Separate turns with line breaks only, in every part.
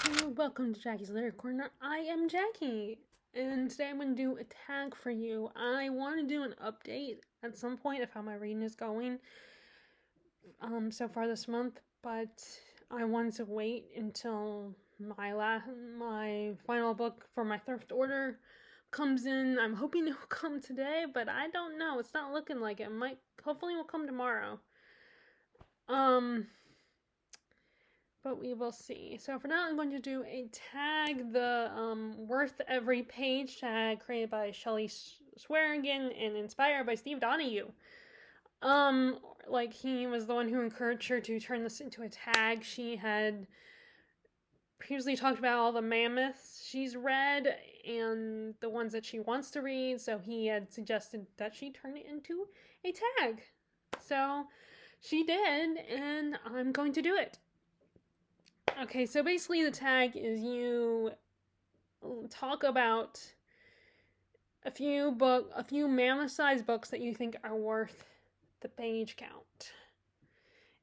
Hello, welcome to Jackie's Lyric Corner. I am Jackie, and today I'm going to do a tag for you. I want to do an update at some point of how my reading is going so far this month, but I wanted to wait until my final book for my thrift order comes in. I'm hoping it will come today, but I don't know. It's not looking like it. Hopefully, will come tomorrow. But we will see. So for now, I'm going to do a tag, the worth every page tag created by Shelley Swearingen and inspired by Steve Donahue. Like he was the one who encouraged her to turn this into a tag. She had previously talked about all the mammoths she's read and the ones that she wants to read, so he had suggested that she turn it into a tag. So she did, and I'm going to do it. Okay, so basically the tag is you talk about a few mammoth-sized books that you think are worth the page count.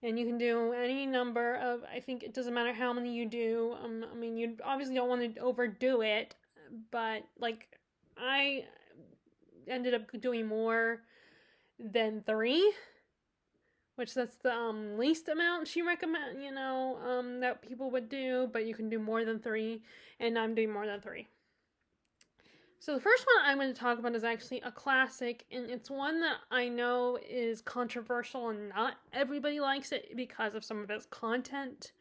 And you can do any number of, I think it doesn't matter how many you do. I mean, you obviously don't want to overdo it, but like I ended up doing more than 3, which that's the least amount she recommend, that people would do, but you can do more than 3, and I'm doing more than 3. So the first one I'm going to talk about is actually a classic, and it's one that I know is controversial and not everybody likes it because of some of its content,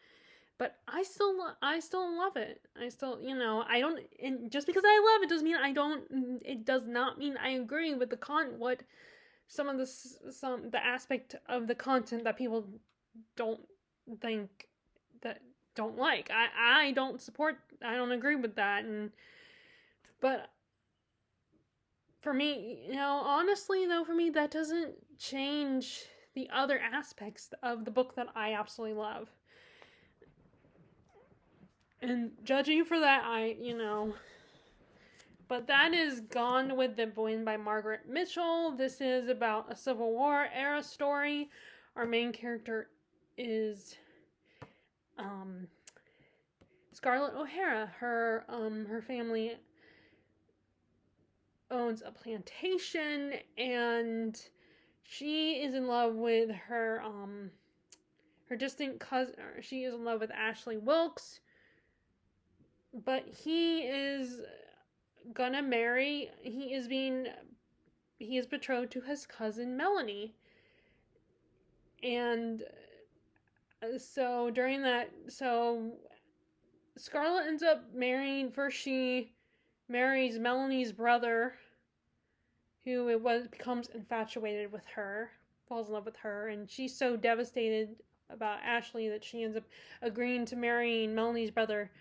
but I still love it. I still, I don't, and just because I love it doesn't mean I don't, it does not mean I agree with what some of the aspect of the content that people don't like. I don't support, I don't agree with that, but for me, honestly though, for me that doesn't change the other aspects of the book that I absolutely love. And judging for that, but that is Gone with the Wind by Margaret Mitchell. This is about a Civil War era story. Our main character is Scarlett O'Hara. Her family owns a plantation, and she is in love with her distant cousin. She is in love with Ashley Wilkes, but he is gonna marry. He is betrothed to his cousin Melanie, and so Scarlett ends up marrying. First, she marries Melanie's brother, who becomes infatuated with her, falls in love with her, and she's so devastated about Ashley that she ends up agreeing to marrying Melanie's brother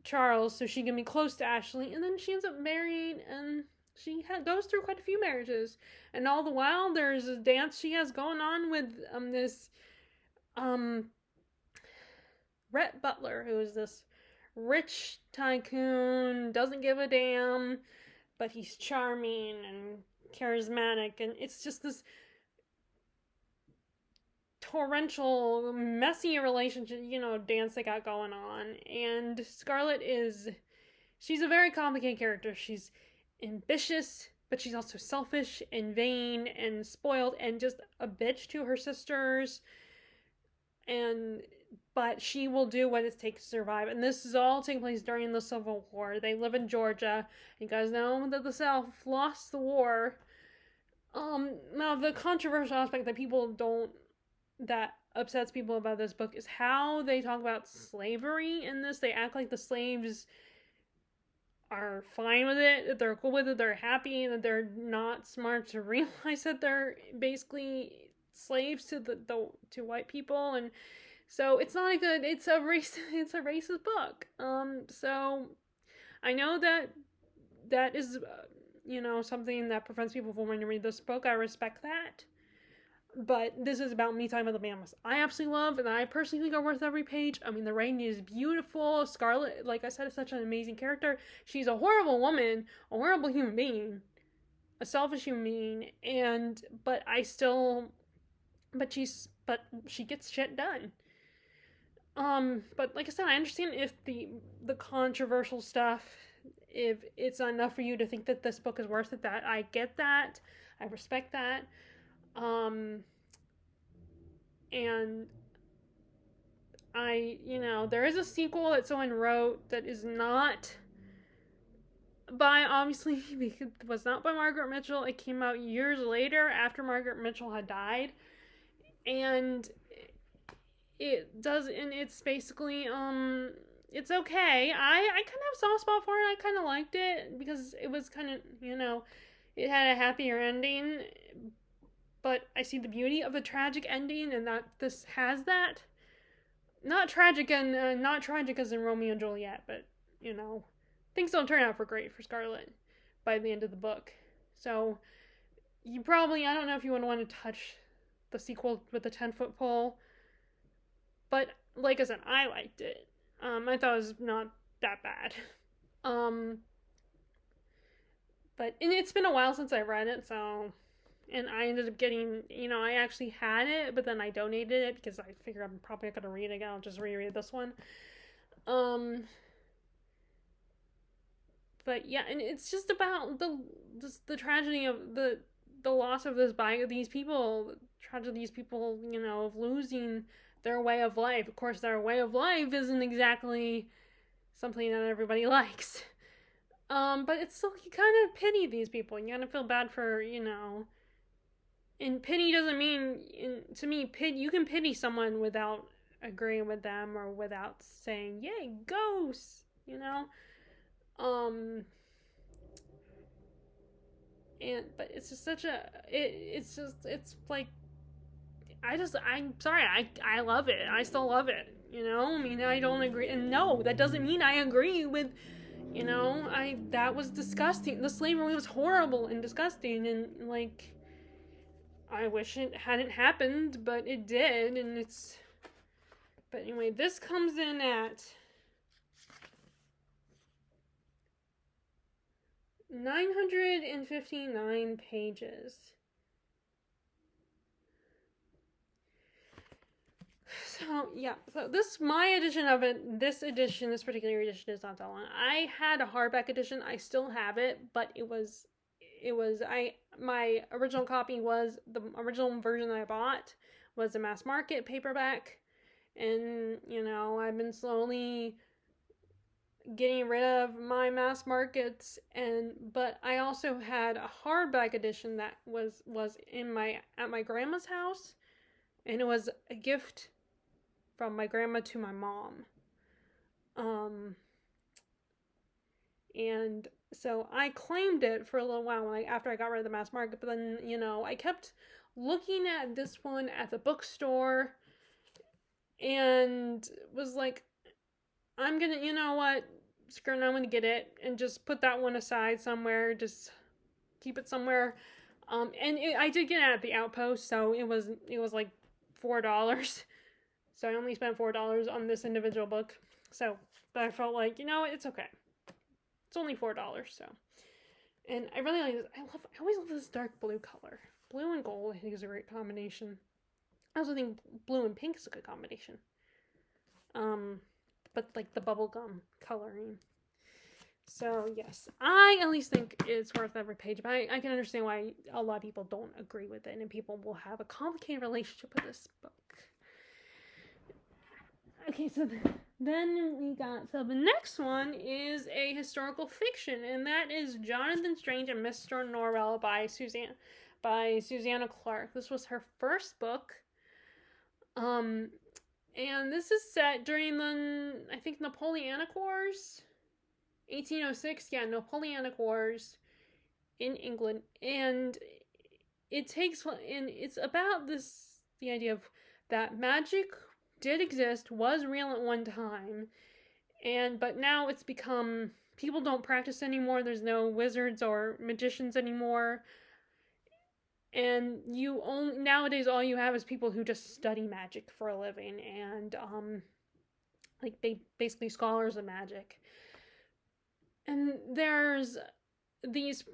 Charles so she can be close to Ashley, and then she ends up marrying, and she goes through quite a few marriages, and all the while there's a dance she has going on with this Rhett Butler, who is this rich tycoon, doesn't give a damn, but he's charming and charismatic, and it's just this torrential, messy relationship, dance they got going on. And Scarlett she's a very complicated character. She's ambitious, but she's also selfish and vain and spoiled and just a bitch to her sisters. But she will do what it takes to survive. And this is all taking place during the Civil War. They live in Georgia. You guys know that the South lost the war. Now the controversial aspect that upsets people about this book is how they talk about slavery in this. They act like the slaves are fine with it, that they're cool with it, they're happy, and that they're not smart to realize that they're basically slaves to white people. And so it's not it's a racist book. So I know that is something that prevents people from wanting to read this book. I respect that. But this is about me talking about the mammoths I absolutely love, and I personally think are worth every page. I mean, the writing is beautiful. Scarlett, like I said, is such an amazing character. She's a horrible woman, a horrible human being, a selfish human being, but she gets shit done. But like I said, I understand if the controversial stuff, if it's not enough for you to think that this book is worth it. That I get that, I respect that. Um, and there is a sequel that someone wrote that is not by, obviously, because it was not by Margaret Mitchell. It came out years later after Margaret Mitchell had died, and it's basically it's okay. I kind of have a soft spot for it. I kind of liked it because it was kind of, it had a happier ending, but I see the beauty of a tragic ending, and that this has that. Not tragic and not tragic as in Romeo and Juliet, but things don't turn out for great for Scarlet by the end of the book. So you probably, I don't know if you would want to touch the sequel with the 10-foot pole, but like I said, I liked it. I thought it was not that bad. But and it's been a while since I read it, so, and I ended up getting, I actually had it, but then I donated it because I figured I'm probably not gonna read it again. I'll just reread this one. But yeah, and it's just about the tragedy of the loss of these people, the tragedy of these people, of losing their way of life. Of course, their way of life isn't exactly something that everybody likes. But it's still, you kind of pity these people. You kind of feel bad for, and pity doesn't mean, to me, you can pity someone without agreeing with them or without saying, yay, ghosts, but it's just such a, it's like, I'm sorry, I love it. I still love it, I mean, I don't agree, and no, that doesn't mean I agree with, that was disgusting. The slavery was horrible and disgusting, and, like, I wish it hadn't happened, but it did, but anyway, this comes in at 959 pages. So, yeah. So, my edition of it, this particular edition is not that long. I had a hardback edition. I still have it, but my original copy was, the original version that I bought was a mass market paperback. And, I've been slowly getting rid of my mass markets, but I also had a hardback edition that was at my grandma's house, and it was a gift from my grandma to my mom. And so I claimed it for a little while after I got rid of the mass market, but then, I kept looking at this one at the bookstore and was like, I'm gonna, screw it, I'm gonna get it and just put that one aside somewhere, just keep it somewhere. I did get it at the Outpost, so it was like $4. So I only spent $4 on this individual book. So, but I felt like, it's okay. It's only $4, so. And I really like this. I always love this dark blue color. Blue and gold, I think, is a great combination. I also think blue and pink is a good combination. But like the bubblegum coloring. So, yes, I at least think it's worth every page, but I can understand why a lot of people don't agree with it, and people will have a complicated relationship with this book. Okay, so then we got, so the next one is a historical fiction, and that is Jonathan Strange and Mr. Norrell by Susanna Clarke. This was her first book. And this is set during the, I think, Napoleonic Wars. 1806, yeah, Napoleonic Wars in England. And it's about the idea of that magic did exist, was real at one time, but now it's become, people don't practice anymore. There's no wizards or magicians anymore, and nowadays all you have is people who just study magic for a living, and basically scholars of magic. And there's these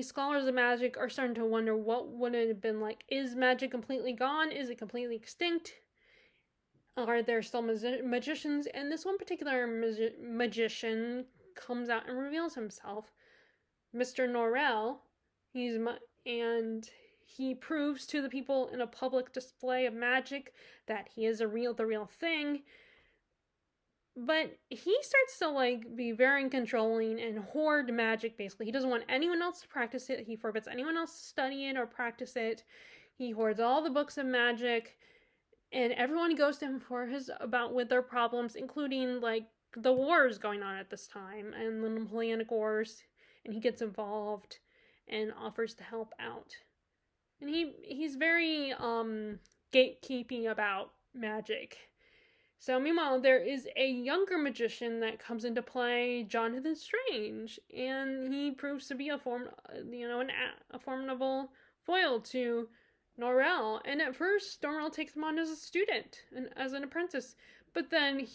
scholars of magic are starting to wonder, what would it have been like? Is magic completely gone? Is it completely extinct? are there still magicians? And this one particular magician comes out and reveals himself, Mr. Norrell. And he proves to the people in a public display of magic that he is the real thing. But he starts to like be very controlling and hoard magic. Basically, he doesn't want anyone else to practice it. He forbids anyone else to study it or practice it. He hoards all the books of magic, and everyone goes to him with their problems, including like the wars going on at this time and the Napoleonic Wars. And he gets involved and offers to help out. And he's very gatekeeping about magic. So meanwhile, there is a younger magician that comes into play, Jonathan Strange, and he proves to be a formidable foil to Norrell. And at first, Norrell takes him on as a student and as an apprentice, but then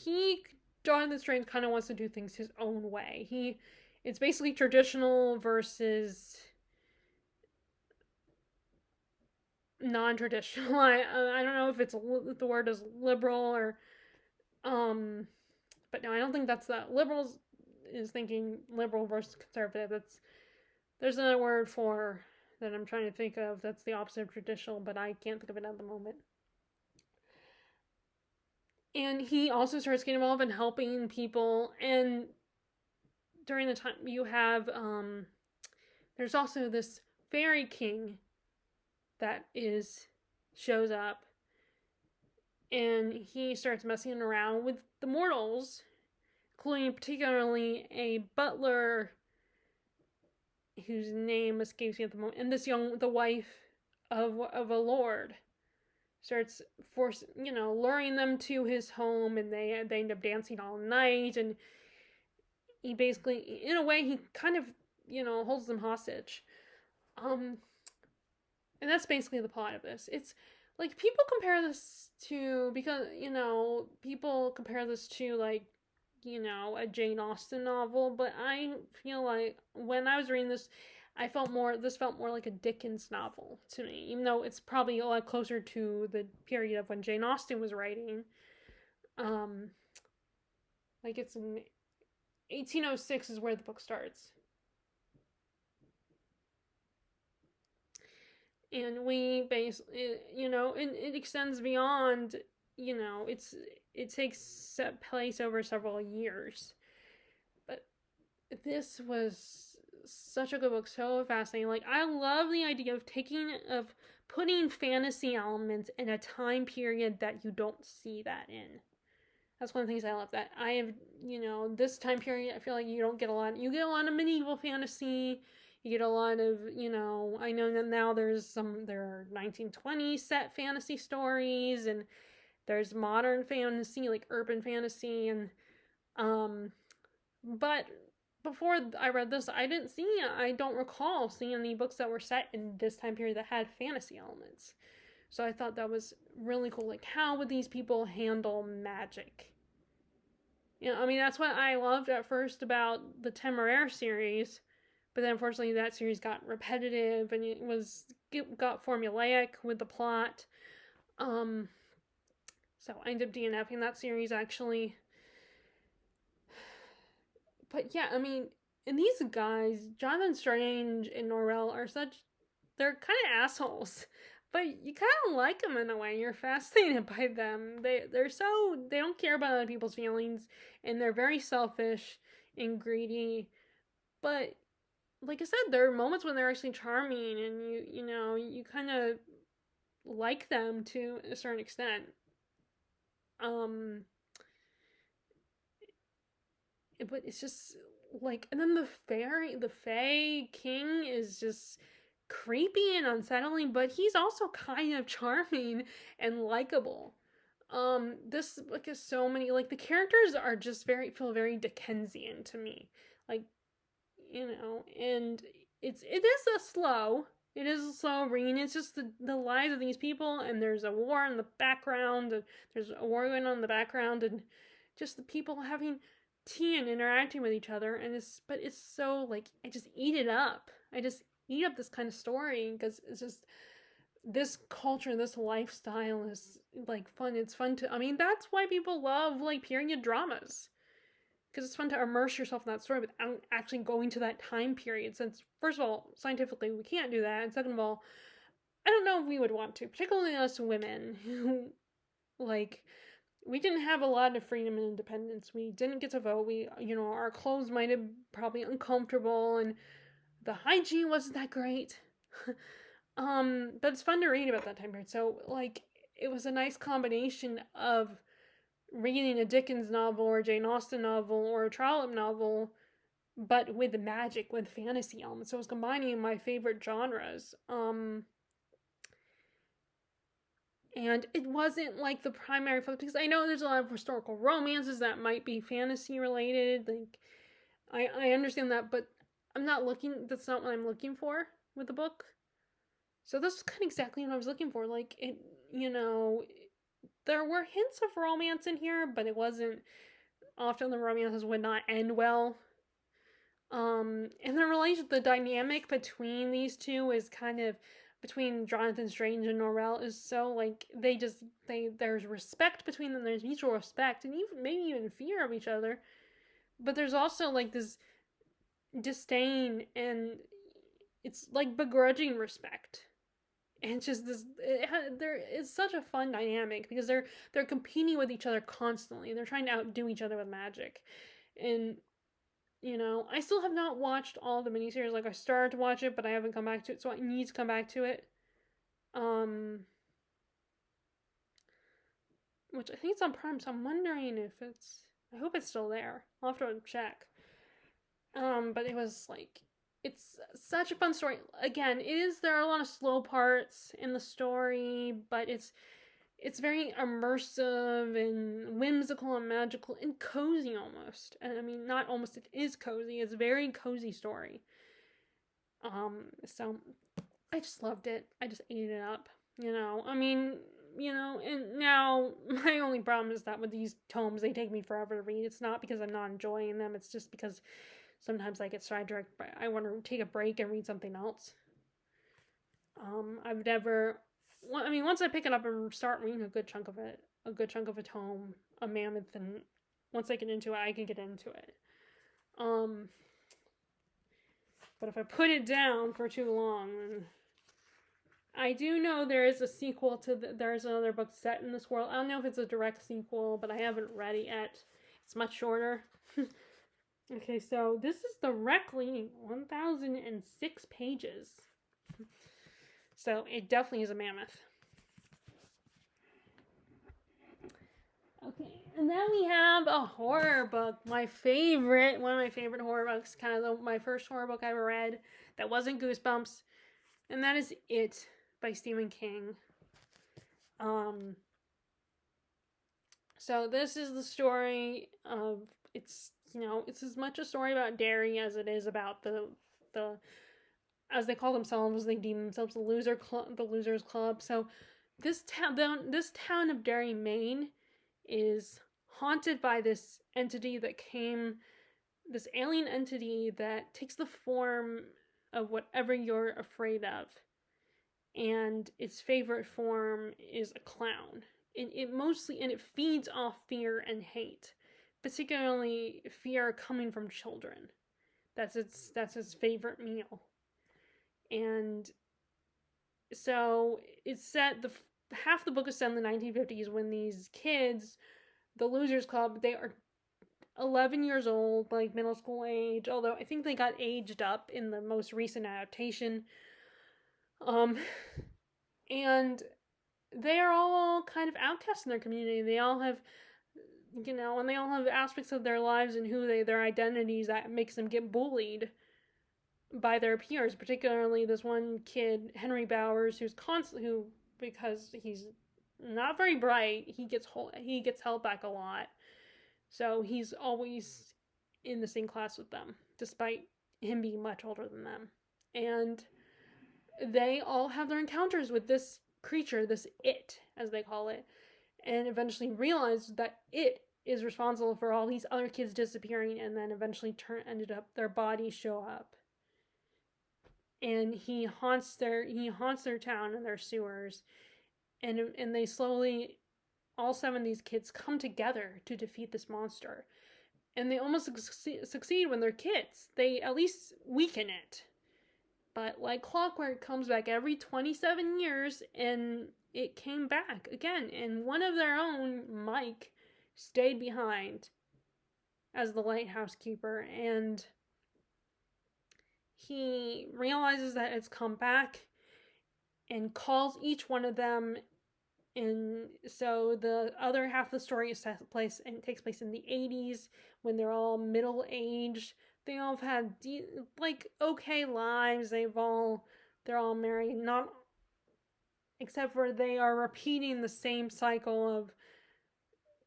Jonathan Strange kind of wants to do things his own way. It's basically traditional versus non-traditional. I don't know if the word is liberal or but no, I don't think that's that. Liberals is thinking liberal versus conservative. There's another word for that I'm trying to think of that's the opposite of traditional, but I can't think of it at the moment. And he also starts getting involved in helping people. And during the time you have there's also this fairy king that shows up, and he starts messing around with the mortals, including particularly a butler whose name escapes me at the moment, and the wife of a lord starts luring them to his home, and they end up dancing all night, and he basically, in a way, he kind of holds them hostage. And that's basically the plot of this. It's like people compare this to like a Jane Austen novel, but I feel like when I was reading this, this felt more like a Dickens novel to me, even though it's probably a lot closer to the period of when Jane Austen was writing. Like it's in 1806 is where the book starts. And we basically, it extends beyond, it takes place over several years. But this was such a good book, so fascinating. Like, I love the idea of putting fantasy elements in a time period that you don't see that in. That's one of the things I love. That I have, this time period, I feel like you get a lot of medieval fantasy. You get a lot of, I know that now there are 1920s set fantasy stories, and there's modern fantasy, like urban fantasy, and, but before I read this, I don't recall seeing any books that were set in this time period that had fantasy elements. So I thought that was really cool. Like, how would these people handle magic? That's what I loved at first about the Temeraire series. But then, unfortunately, that series got repetitive, and it got formulaic with the plot. So I ended up DNFing that series, actually. But yeah, and these guys, Jonathan Strange and Norrell, they're kind of assholes. But you kind of like them in a way. You're fascinated by them. They don't care about other people's feelings, and they're very selfish and greedy. But like I said, there are moments when they're actually charming, and you kind of like them to a certain extent. But it's just like, and then the Fae King is just creepy and unsettling, but he's also kind of charming and likable. This book is so many, like, the characters are just feel very Dickensian to me. Like, and it is a slow reading. It's just the lives of these people, and there's a war in the background, and there's a war going on in the background, and just the people having tea and interacting with each other, but it's so, like, I just eat it up. I just eat up this kind of story, because it's just this culture, this lifestyle is like fun. It's fun to, I mean, that's why people love like period dramas. Because it's fun to immerse yourself in that story without actually going to that time period. Since, first of all, scientifically, we can't do that. And second of all, I don't know if we would want to, particularly us women who, like, we didn't have a lot of freedom and independence. We didn't get to vote. Our clothes might have probably uncomfortable and the hygiene wasn't that great. But it's fun to read about that time period. So, like, it was a nice combination of reading a Dickens novel or a Jane Austen novel or a Trollope novel, but with magic, with fantasy elements. So it was combining my favorite genres. And it wasn't like the primary focus, because I know there's a lot of historical romances that might be fantasy related. Like, I understand that, but that's not what I'm looking for with the book. So this was kind of exactly what I was looking for. Like, there were hints of romance in here, but it wasn't, often the romances would not end well. And the dynamic between these two is kind of, between Jonathan Strange and Norrell, is so, like, there's respect between them, there's mutual respect, and maybe even fear of each other, but there's also, like, this disdain, and it's, like, begrudging respect. And it's just there is such a fun dynamic, because they're competing with each other constantly. They're trying to outdo each other with magic. And I still have not watched all the miniseries. Like, I started to watch it, but I haven't come back to it, so I need to come back to it. Which I think it's on Prime, so I'm wondering if I hope it's still there. I'll have to check. But it was like, it's such a fun story. Again, there are a lot of slow parts in the story, but it's very immersive and whimsical and magical and cozy almost. And I mean, not almost, it is cozy. It's a very cozy story. So I just loved it. I just ate it up. I mean, and now my only problem is that with these tomes, they take me forever to read. It's not because I'm not enjoying them. It's just because sometimes I get sidetracked, but I want to take a break and read something else. I've never, I mean, once I pick it up and start reading a good chunk of a tome, a mammoth, and once I get into it, I can get into it. But if I put it down for too long, then I do know there is a sequel to there's another book set in this world. I don't know if it's a direct sequel, but I haven't read it yet. It's much shorter. Okay, so this is the Reckling, 1,006 pages. So it definitely is a mammoth. Okay, and then we have a horror book. One of my favorite horror books, kind of my first horror book I ever read that wasn't Goosebumps, and that is It by Stephen King. So this is the story of, it's as much a story about Derry as it is about the as they call themselves, they deem themselves the Losers Club. So this town of Derry, Maine, is haunted by this alien entity that takes the form of whatever you're afraid of. And its favorite form is a clown. And it feeds off fear and hate, particularly fear coming from children. That's its favorite meal. And so it's set, half the book is set in the 1950s, when these kids, the Losers Club, they are 11 years old, like middle school age, although I think they got aged up in the most recent adaptation. And they are all kind of outcasts in their community. They all have, and they all have aspects of their lives and their identities that makes them get bullied by their peers, particularly this one kid, Henry Bowers, who, because he's not very bright, he gets held back a lot. So he's always in the same class with them, despite him being much older than them. And they all have their encounters with this creature, this It, as they call it, and eventually realize that It is responsible for all these other kids disappearing, and then eventually their bodies show up. and he haunts their town and their sewers, and they slowly, all 7 of these kids come together to defeat this monster, and they almost succeed when they're kids. They at least weaken it, but like clockwork, it comes back every 27 years, and it came back again, and one of their own, Mike, stayed behind as the lighthouse keeper, and he realizes that it's come back and calls each one of them. And so the other half of the story takes place in the 80s, when they're all middle-aged. They all have had like okay lives. They're all married, not except for they are repeating the same cycle of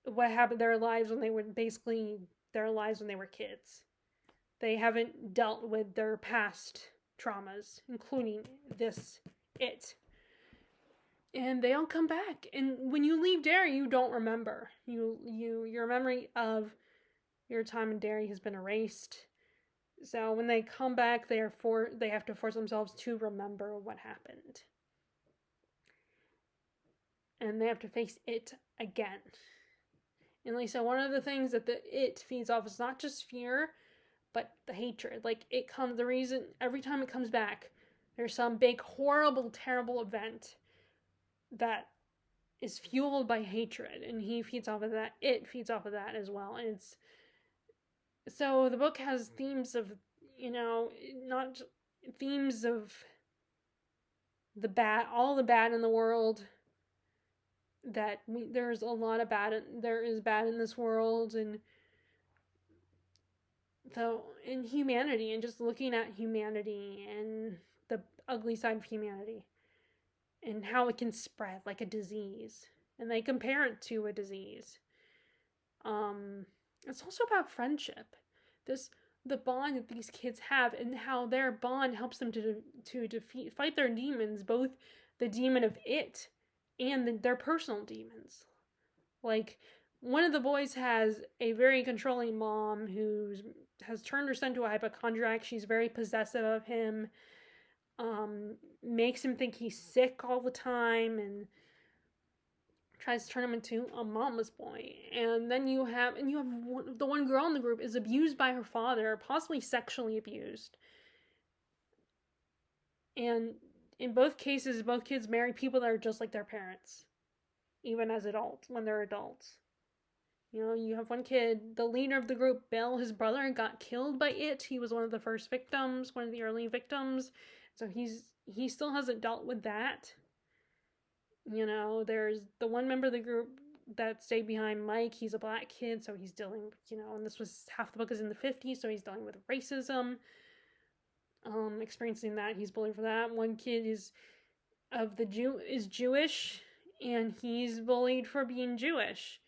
what happened their lives when they were kids. They haven't dealt with their past traumas, including it. And they all come back. And when you leave Derry, you don't remember. Your memory of your time in Derry has been erased. So when they come back, they have to force themselves to remember what happened. And they have to face it again. And like I said, one of the things that it feeds off is not just fear, but the hatred. Like, the reason every time it comes back, there's some big, horrible, terrible event that is fueled by hatred, and he feeds off of that. It feeds off of that as well. And so the book has themes of, not themes of the bad, all the bad in the world, that there's a lot of bad, there is bad in this world, and so in humanity, and just looking at humanity and the ugly side of humanity and how it can spread like a disease, and they compare it to a disease. It's also about friendship, the bond that these kids have, and how their bond helps them to fight their demons, both the demon of it and their personal demons. Like, one of the boys has a very controlling mom who has turned her son to a hypochondriac. She's very possessive of him, makes him think he's sick all the time, and tries to turn him into a mama's boy. And then you have the one girl in the group is abused by her father, possibly sexually abused. And in both cases, both kids marry people that are just like their parents, even as adults, when they're adults. You have one kid, the leader of the group, Bill, his brother got killed by it. He was one of the first victims, one of the early victims. So he still hasn't dealt with that. There's the one member of the group that stayed behind, Mike. He's a black kid, so he's dealing, and this was, half the book is in the 50s, so he's dealing with racism, experiencing that. He's bullied for that. One kid is Jewish, and he's bullied for being Jewish.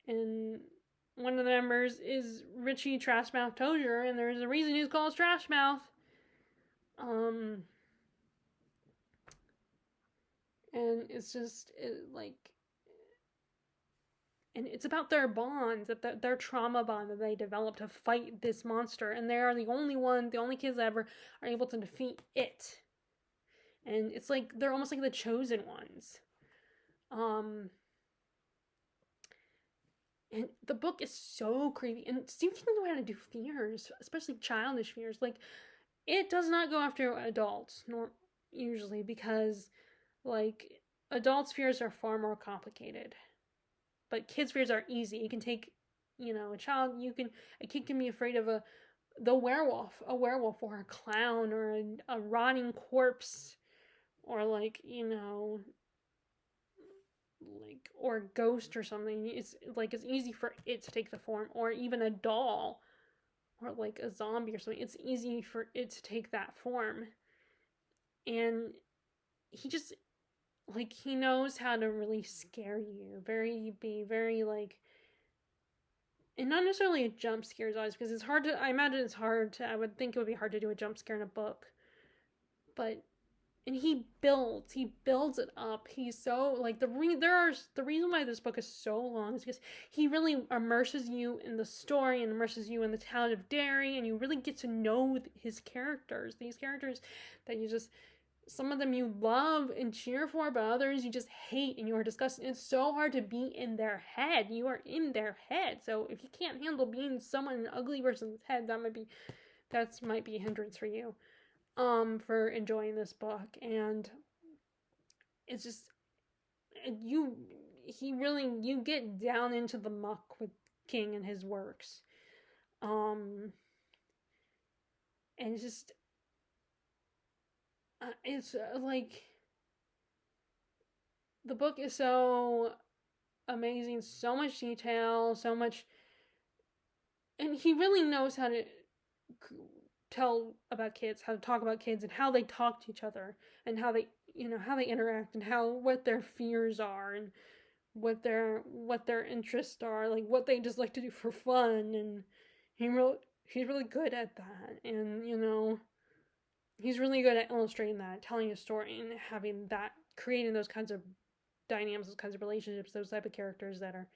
And one of the members is Richie Trashmouth Tozier, and there's a reason he's called Trashmouth. And it's just and it's about their bonds, their trauma bond that they develop to fight this monster, and they are the only kids that ever are able to defeat it. And it's like they're almost like the chosen ones. And the book is so creepy, and Stephen King knew how to do fears, especially childish fears. Like, it does not go after adults, nor usually, because like adults' fears are far more complicated, but kids' fears are easy. You can take, a kid can be afraid of a werewolf, or a clown, or a rotting corpse, or or a ghost or something. It's easy for it to take the form, or even a doll, or like a zombie or something. It's easy for it to take that form. And he knows how to really scare you, be very and not necessarily a jump scares always, because it's hard to, I imagine it's hard to, I would think it would be hard to do a jump scare in a book, but and he builds it up. He's so like the reason why this book is so long is because he really immerses you in the story and immerses you in the town of Derry, and you really get to know his characters. These characters that you just, some of them you love and cheer for, but others you just hate and you are disgusted. It's so hard to be in their head. You are in their head. So if you can't handle being someone in an ugly person's head, that might be a hindrance for you. For enjoying this book. And it's just, you get down into the muck with King and his works. And it's just, it's like, the book is so amazing, so much detail, so much, and he really knows how to tell about kids, how to talk about kids, and how they talk to each other, and how they interact, and what their fears are, and what their interests are, like what they just like to do for fun. And he's really good at that. And he's really good at illustrating that, telling a story, and having that, creating those kinds of dynamics, those kinds of relationships, those type of characters that are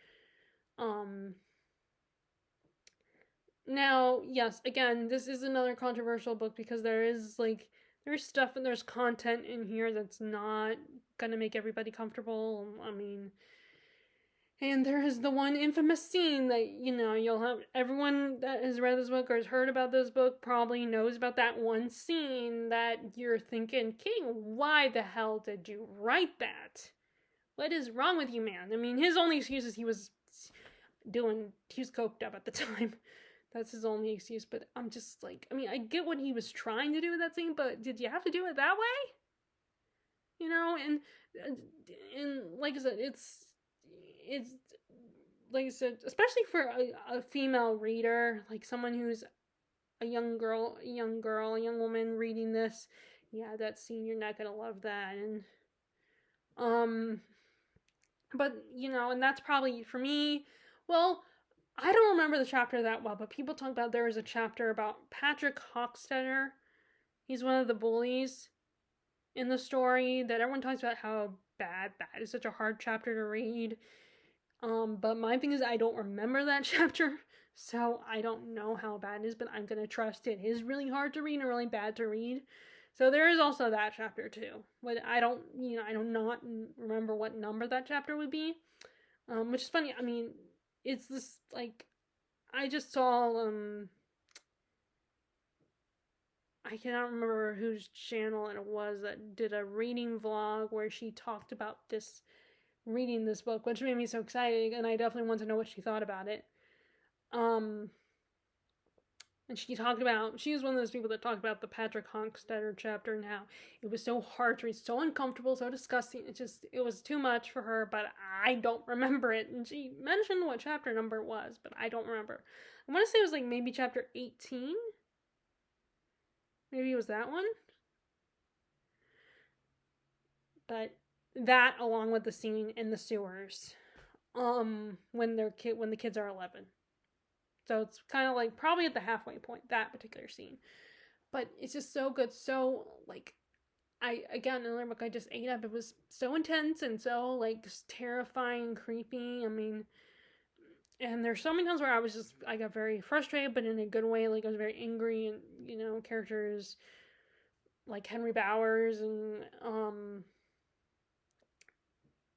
now, yes, again, this is another controversial book because there's stuff and there's content in here that's not gonna make everybody comfortable. I mean, and there is the one infamous scene that, you'll have, everyone that has read this book or has heard about this book probably knows about that one scene that you're thinking, King, why the hell did you write that? What is wrong with you, man? I mean, his only excuse is he was coked up at the time. That's his only excuse, but I'm just like, I mean, I get what he was trying to do with that scene, but did you have to do it that way? And like I said, it's like I said, especially for a female reader, like someone who's a young woman reading this, yeah, that scene, you're not gonna love that. And but and that's probably for me, well, I don't remember the chapter that well, but people talk about, there is a chapter about Patrick Hockstetter. He's one of the bullies in the story that everyone talks about how bad that is, such a hard chapter to read. But my thing is, I don't remember that chapter, so I don't know how bad it is, but I'm gonna trust it is really hard to read and really bad to read. So there is also that chapter too, but I don't not remember what number that chapter would be. Which is funny. I mean, it's this, like, I just saw, I cannot remember whose channel it was that did a reading vlog where she talked about reading this book, which made me so excited, and I definitely want to know what she thought about it. And she was one of those people that talked about the Patrick Hockstetter chapter and how it was so hard to read, so uncomfortable, so disgusting. It was too much for her, but I don't remember it. And she mentioned what chapter number it was, but I don't remember. I want to say it was like maybe chapter 18. Maybe it was that one. But that, along with the scene in the sewers, when the kids are 11. So it's kind of like probably at the halfway point, that particular scene. But it's just so good. So, like, another book I just ate up. It was so intense and so, like, just terrifying, creepy. I mean, and there's so many times where I got very frustrated, but in a good way. Like, I was very angry, and, characters like Henry Bowers and,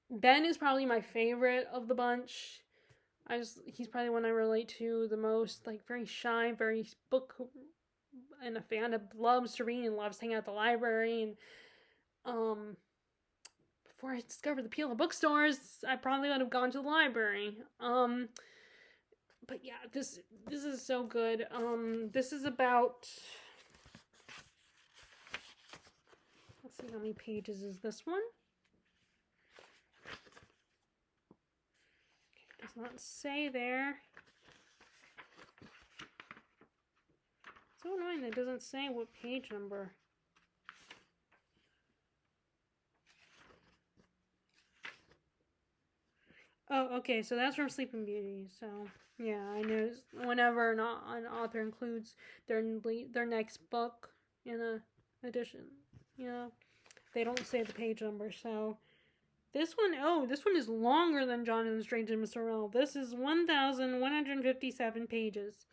Ben is probably my favorite of the bunch. He's probably one I relate to the most, like, very shy, very book, and a fan that loves to read and loves to hang out at the library. And before I discovered the appeal of bookstores, I probably would have gone to the library. But yeah, this is so good. This is about, let's see, how many pages is this one? Does not say there. So annoying that it doesn't say what page number. Oh, okay, so that's from Sleeping Beauty. So yeah, I know whenever an author includes their next book in a edition, they don't say the page number. So this one is longer than Jonathan Strange and Mr. Norrell. This is 1,157 pages.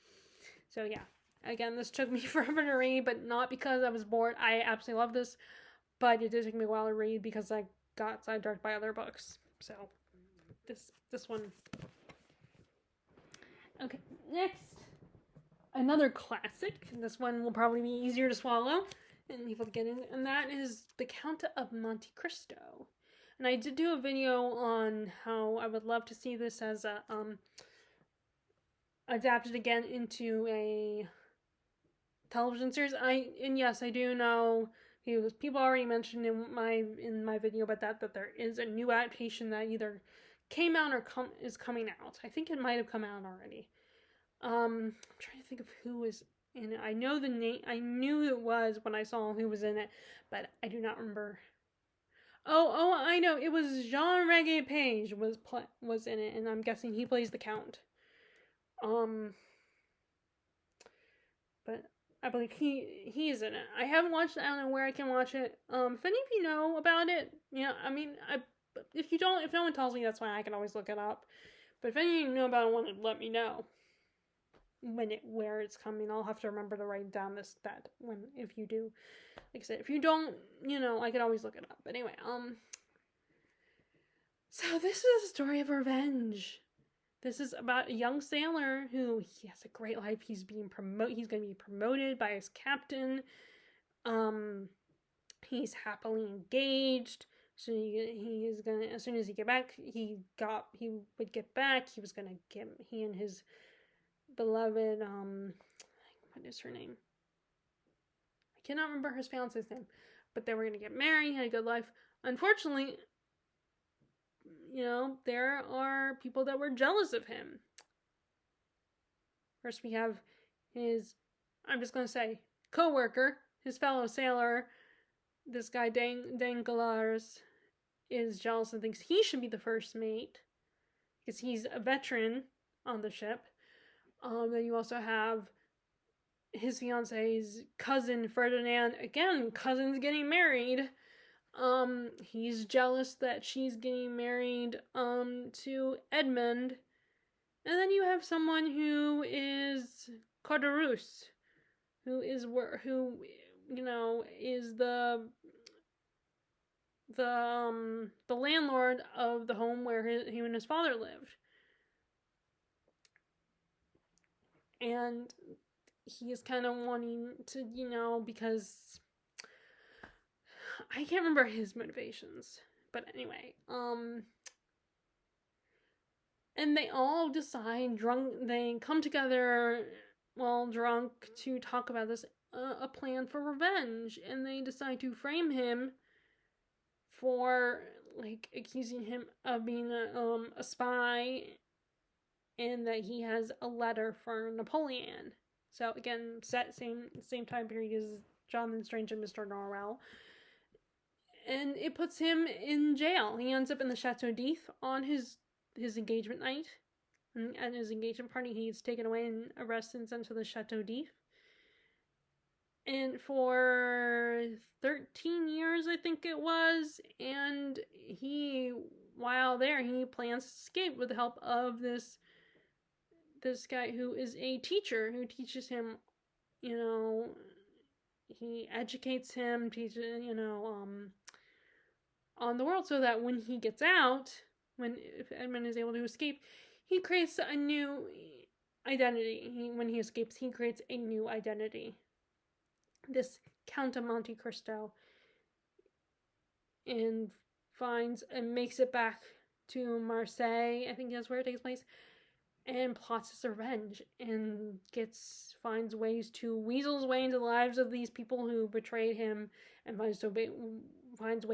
So yeah, again, this took me forever to read, but not because I was bored. I absolutely love this, but it did take me a while to read because I got sidetracked by other books. So this one. Okay, next, another classic. This one will probably be easier to swallow and people to get in, and that is The Count of Monte Cristo. And I did do a video on how I would love to see this as a adapted again into a television series. Yes, I do know people already mentioned in my video about that there is a new adaptation that either came out or is coming out. I think it might have come out already. I'm trying to think of who was in it. I know the name. I knew who it was when I saw who was in it, but I do not remember. Oh, I know. It was Jean Regé Page was in it, and I'm guessing he plays the Count. But I believe he is in it. I haven't watched it. I don't know where I can watch it. If any of you know about it, I mean, if no one tells me, that's fine. I can always look it up. But if any of you know about it, let me know where it's coming. I'll have to remember to write down if you do. Like I said, if you don't, I can always look it up. But anyway, so this is a story of revenge. This is about a young sailor who he has a great life. He's going to be promoted by his captain. He's happily engaged. So he is gonna, as soon as he would get back. He was gonna he and his beloved, what is her name? I cannot remember his fiance's name, but they were gonna get married, had a good life. Unfortunately, there are people that were jealous of him. First, we have I'm just gonna say, co-worker, his fellow sailor. This guy Danglars is jealous and thinks he should be the first mate because he's a veteran on the ship. Then you also have his fiance's cousin Ferdinand. Again, cousin's getting married. He's jealous that she's getting married to Edmund. And then you have someone who is Cardarus, who is the landlord of the home where he and his father lived. And he is kind of wanting to, because I can't remember his motivations. But anyway, and they all decide they come together while drunk to talk about this, a plan for revenge. And they decide to frame him for, accusing him of being a spy, and that he has a letter for Napoleon. So again, set same time period as Jonathan Strange and Mr. Norrell. And it puts him in jail. He ends up in the Chateau d'If on his engagement night. And at his engagement party, he's taken away and arrested and sent to the Chateau d'If. And for 13 years, I think it was. And while there, he plans to escape with the help of this guy who is a teacher who teaches him, he educates him, teaches, on the world, so that when he gets out, if Edmund is able to escape, he creates a new identity. When he escapes, he creates a new identity. This Count of Monte Cristo, and makes it back to Marseille. I think that's where it takes place. And plots his revenge and finds ways to weasel his way into the lives of these people who betrayed him, and finds a way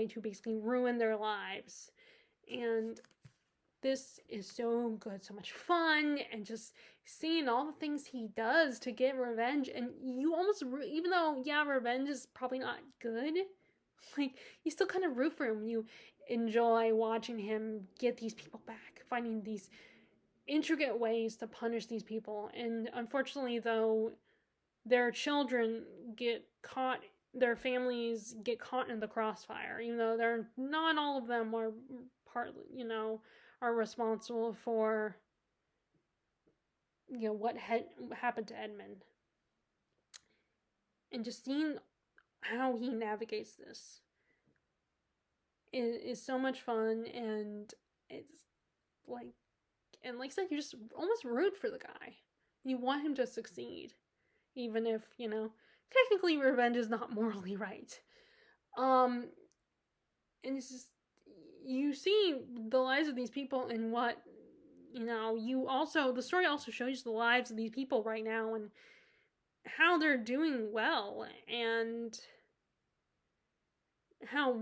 to basically ruin their lives. And this is so good, so much fun, and just seeing all the things he does to get revenge. And you almost, even though, revenge is probably not good, you still kind of root for him. You enjoy watching him get these people back, finding these intricate ways to punish these people. And unfortunately, though, their children get caught their families get caught in the crossfire, even though they're not all of them are partly, are responsible for, what happened to Edmund. And just seeing how he navigates this is so much fun, and it's like, and like I said, you just almost root for the guy. You want him to succeed, even if, technically revenge is not morally right. And it's just, you see the lives of these people and what, the story also shows the lives of these people right now and how they're doing well, and how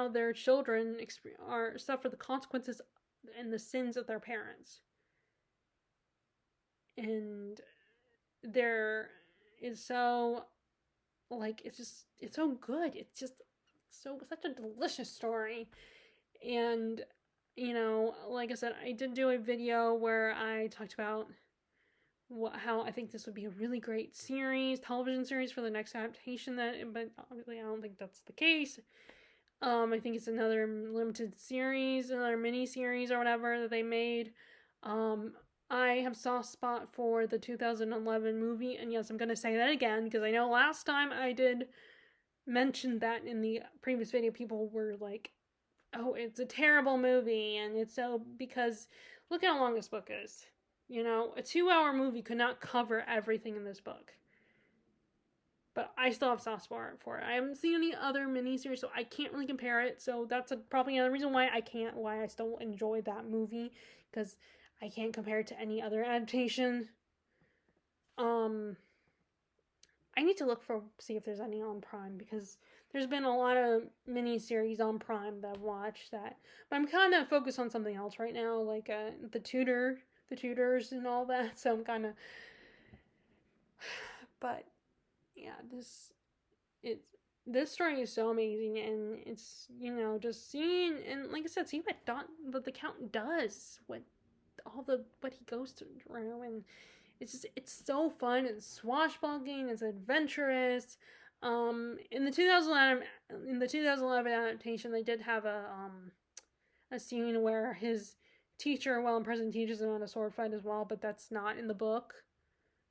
their children suffer the consequences and the sins of their parents. And there is so, like, it's so good. It's just such a delicious story. And, like I said, I did do a video where I talked about how I think this would be a really great television series for the next adaptation, but obviously I don't think that's the case. I think it's another limited series, another mini series or whatever that they made. I have a soft spot for the 2011 movie, and yes, I'm going to say that again, because I know last time I did mention that in the previous video, people were like, oh, it's a terrible movie, and it's so, because look how long this book is. A 2-hour movie could not cover everything in this book. But I still have soft spot for it. I haven't seen any other miniseries, so I can't really compare it. So that's probably another reason why I still enjoy that movie, because I can't compare it to any other adaptation. I need to see if there's any on Prime, because there's been a lot of miniseries on Prime that I've watched that, but I'm kind of focused on something else right now, like the Tudors and all that. So I'm kind of, but yeah, this story is so amazing, and it's, just seeing, and like I said, see what the Count does, what he goes through, and it's so fun, it's swashbuckling, it's adventurous. In the 2011 adaptation, they did have a scene where his teacher, while in prison, teaches him how to sword fight as well, but that's not in the book.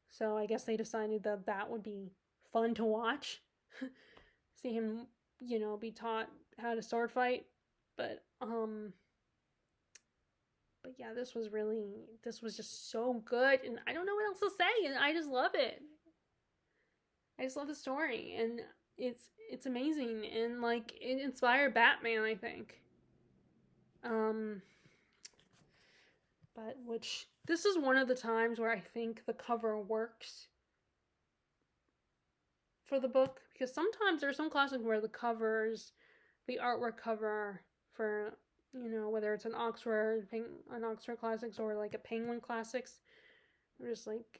So I guess they decided that would be fun to watch. See him, be taught how to sword fight. But yeah, this was just so good, and I don't know what else to say, and I just love it. I just love the story, and it's amazing, and like, it inspired Batman, I think. But this is one of the times where I think the cover works for the book, because sometimes there's some classics where the artwork cover for, whether it's an Oxford Classics or like a Penguin Classics, I'm just like,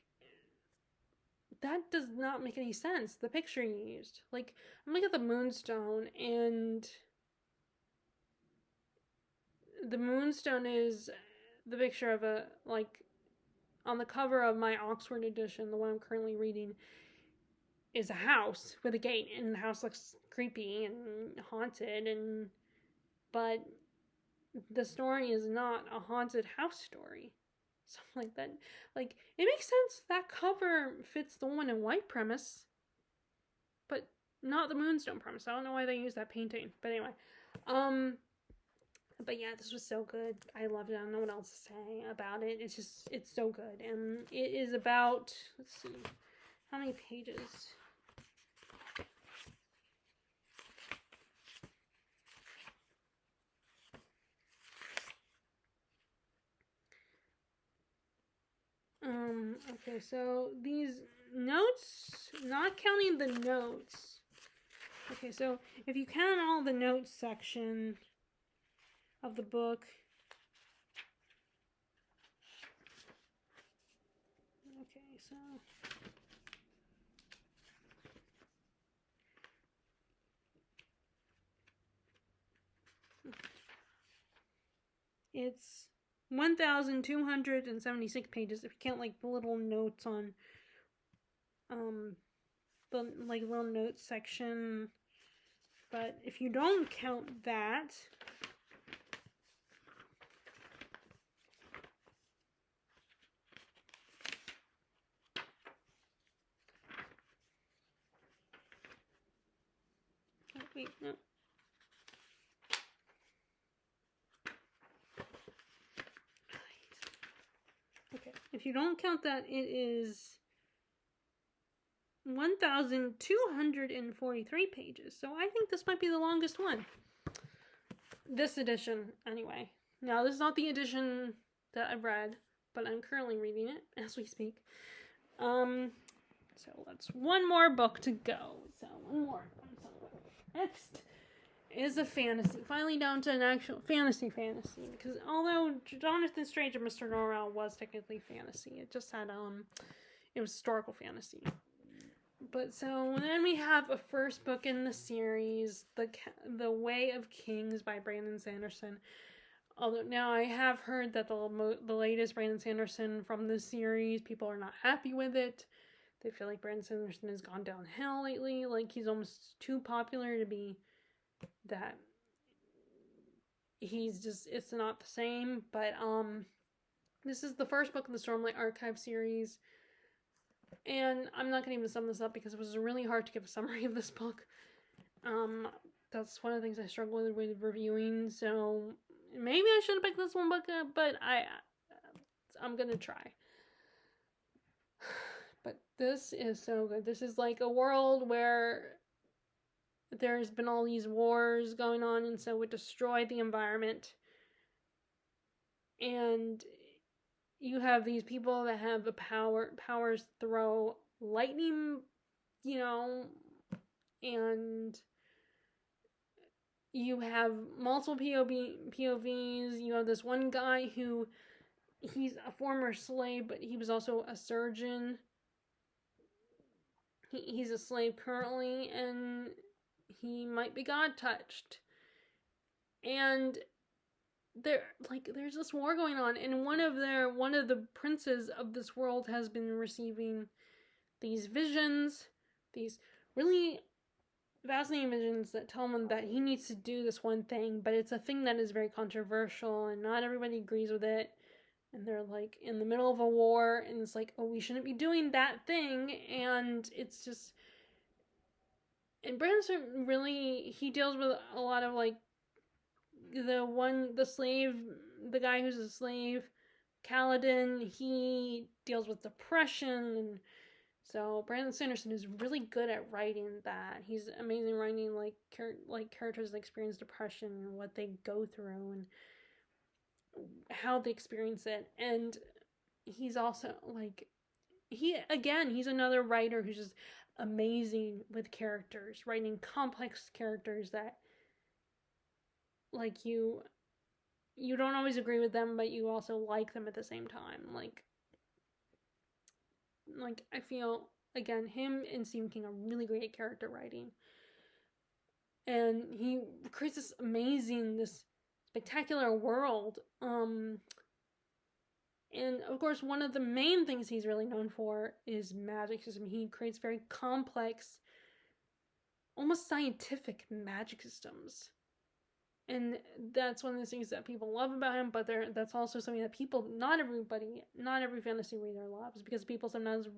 that does not make any sense. The picture you used, like, I'm looking at the Moonstone, and the Moonstone is the picture of on the cover of my Oxford edition, the one I'm currently reading, is a house with a gate, and the house looks creepy and haunted, but the story is not a haunted house story. Something like that. Like, it makes sense. That cover fits the one in white premise, but not the Moonstone premise. I don't know why they used that painting. But anyway. But yeah, this was so good. I loved it. I don't know what else to say about it. It's so good. And it is about, let's see, how many pages? Okay, so these notes, not counting the notes. Okay, so if you count all the notes section of the book, okay, so it's 1,276 pages if you count like the little notes on the like little notes section. But if you don't count that, oh, wait, no. Okay, if you don't count that, it is 1,243 pages. So I think this might be the longest one. This edition, anyway. Now, this is not the edition that I've read, but I'm currently reading it as we speak. So that's one more book to go. So one more. Next is a fantasy. Finally down to an actual fantasy. Because although Jonathan Strange and Mr. Norrell was technically fantasy, it just had it was historical fantasy. But so then we have a first book in the series, The Way of Kings by Brandon Sanderson. Although now I have heard that the latest Brandon Sanderson from this series, people are not happy with it. They feel like Brandon Sanderson has gone downhill lately. Like he's almost too popular to be that. He's just, it's not the same. But this is the first book in the Stormlight Archive series. And I'm not going to even sum this up because it was really hard to give a summary of this book. That's one of the things I struggle with reviewing. So maybe I should have picked this one book up, but I'm going to try. But this is so good. This is like a world where there's been all these wars going on, and so it destroyed the environment. And you have these people that have the powers to throw lightning, and you have multiple POVs. You have this one guy who, he's a former slave, but he was also a surgeon. He's a slave currently, and he might be God touched. And there's this war going on, and one of the princes of this world has been receiving these visions, these really fascinating visions that tell him that he needs to do this one thing, but it's a thing that is very controversial, and not everybody agrees with it. And they're like in the middle of a war, and it's like, oh, we shouldn't be doing that thing, and it's just. And Branson really, he deals with a lot of like the slave, the guy who's a slave, Kaladin, he deals with depression, and so Brandon Sanderson is really good at writing that. He's amazing writing like characters that experience depression and what they go through and how they experience it. And he's also like, he's another writer who's just amazing with characters, writing complex characters that like you don't always agree with them, but you also like them at the same time. Like I feel, again, him and Stephen King are really great at character writing. And he creates this amazing, this spectacular world. And of course, one of the main things he's really known for is magic system. He creates very complex, almost scientific magic systems. And that's one of the things that people love about him, but that's also something that not every fantasy reader loves, because people sometimes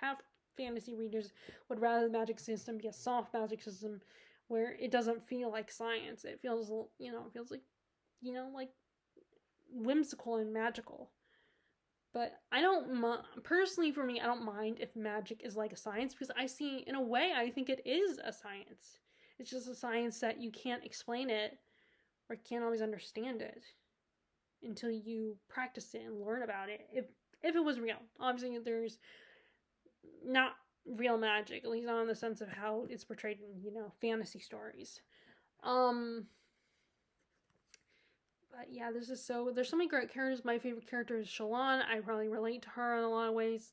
have fantasy readers would rather the magic system be a soft magic system where it doesn't feel like science. It feels, like whimsical and magical. But I don't, personally for me, I don't mind if magic is like a science, because in a way, I think it is a science. It's just a science that you can't explain it, or can't always understand it until you practice it and learn about it. If it was real. Obviously, there's not real magic, at least not in the sense of how it's portrayed in, fantasy stories. But yeah, there's so many great characters. My favorite character is Shallan. I probably relate to her in a lot of ways.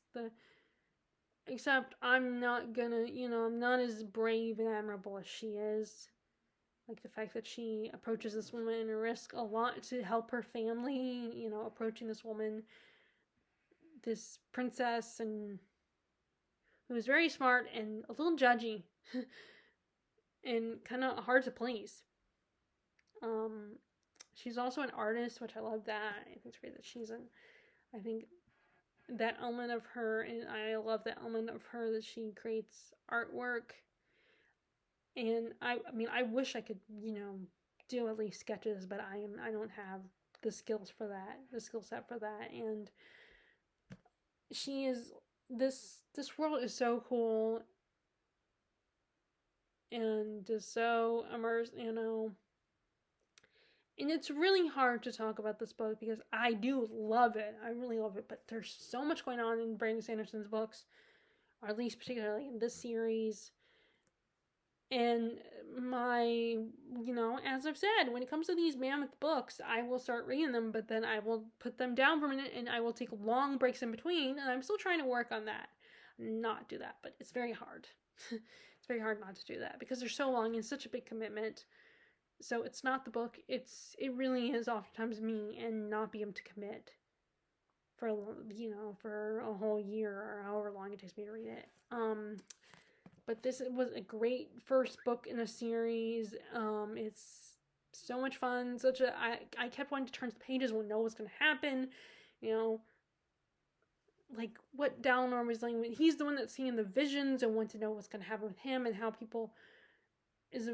Except I'm not gonna, I'm not as brave and admirable as she is. Like the fact that she approaches this woman and risks a lot to help her family, approaching this woman, this princess, and who's very smart and a little judgy and kind of hard to please. She's also an artist, which I love that. I think it's great that I think that element of her, and I love that element of her that she creates artwork. And I mean, I wish I could, do at least sketches, but I don't have the skill set for that. And she is this world is so cool and just so immersed, and it's really hard to talk about this book because I do love it. I really love it, but there's so much going on in Brandon Sanderson's books, or at least particularly in this series. And as I've said, when it comes to these mammoth books, I will start reading them, but then I will put them down for a minute and I will take long breaks in between. And I'm still trying to work on that. Not do that, but it's very hard. It's very hard not to do that because they're so long and such a big commitment. So it's not the book. It really is oftentimes me and not being able to commit for a whole year or however long it takes me to read it. But this was a great first book in a series. It's so much fun. I kept wanting to turn to the pages and know what's going to happen. Like what Dalinar was like. He's the one that's seeing the visions and wants to know what's going to happen with him and how people is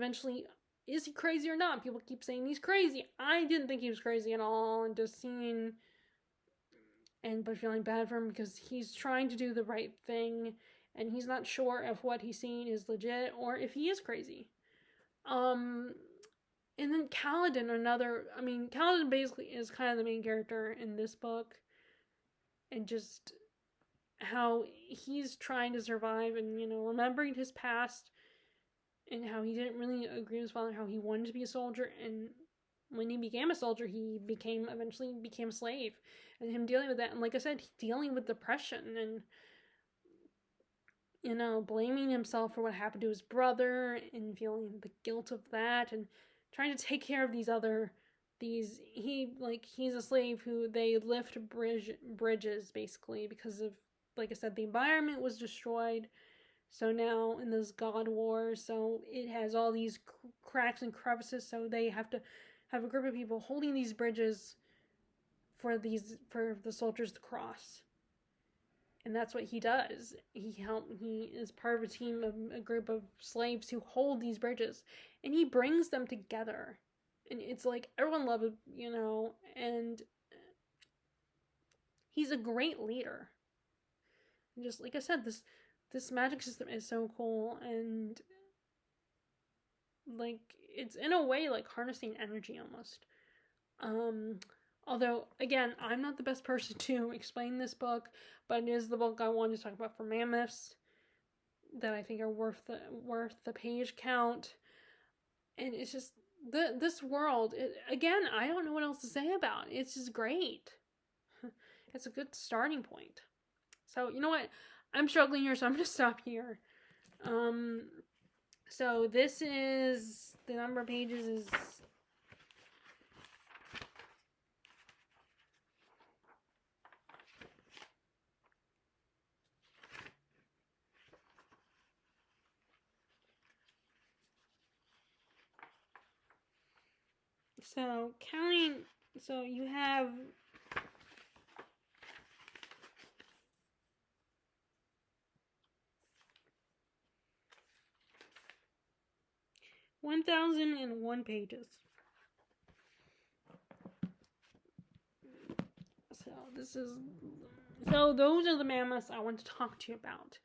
he crazy or not? People keep saying he's crazy. I didn't think he was crazy at all, and just seeing but feeling bad for him because he's trying to do the right thing. And he's not sure if what he's seeing is legit or if he is crazy. And then Kaladin, Kaladin basically is kind of the main character in this book. And just how he's trying to survive and, remembering his past and how he didn't really agree with his father, how he wanted to be a soldier. And when he became a soldier, he eventually became a slave. And him dealing with that. And like I said, dealing with depression and blaming himself for what happened to his brother and feeling the guilt of that and trying to take care of he's a slave who they lift bridges basically because of, like I said, the environment was destroyed. So now in this God War, so it has all these cracks and crevices, so they have to have a group of people holding these bridges for the soldiers to cross. And that's what he does. He is part of a group of slaves who hold these bridges. And he brings them together. And it's like, everyone loves it, and he's a great leader. And just, like I said, this magic system is so cool. And, like, it's in a way like harnessing energy almost. Although, again, I'm not the best person to explain this book, but it is the book I wanted to talk about for mammoths that I think are worth the page count. And it's just, this world, again, I don't know what else to say about it. It's just great. It's a good starting point. So, you know what? I'm struggling here, so I'm going to stop here. So this is, the number of pages is... So, you have 1,001 pages. So those are the mammoths I want to talk to you about.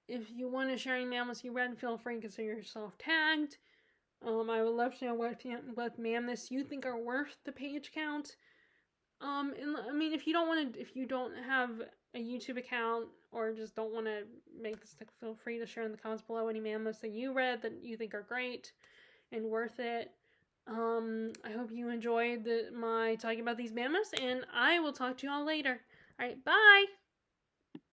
If you want to share any mammoths you read, feel free to consider yourself tagged. I would love to know what mammoths you think are worth the page count. And if you don't have a YouTube account or just don't want to make this, feel free to share in the comments below any mammoths that you read that you think are great and worth it. I hope you enjoyed my talking about these mammoths, and I will talk to you all later. Alright, bye!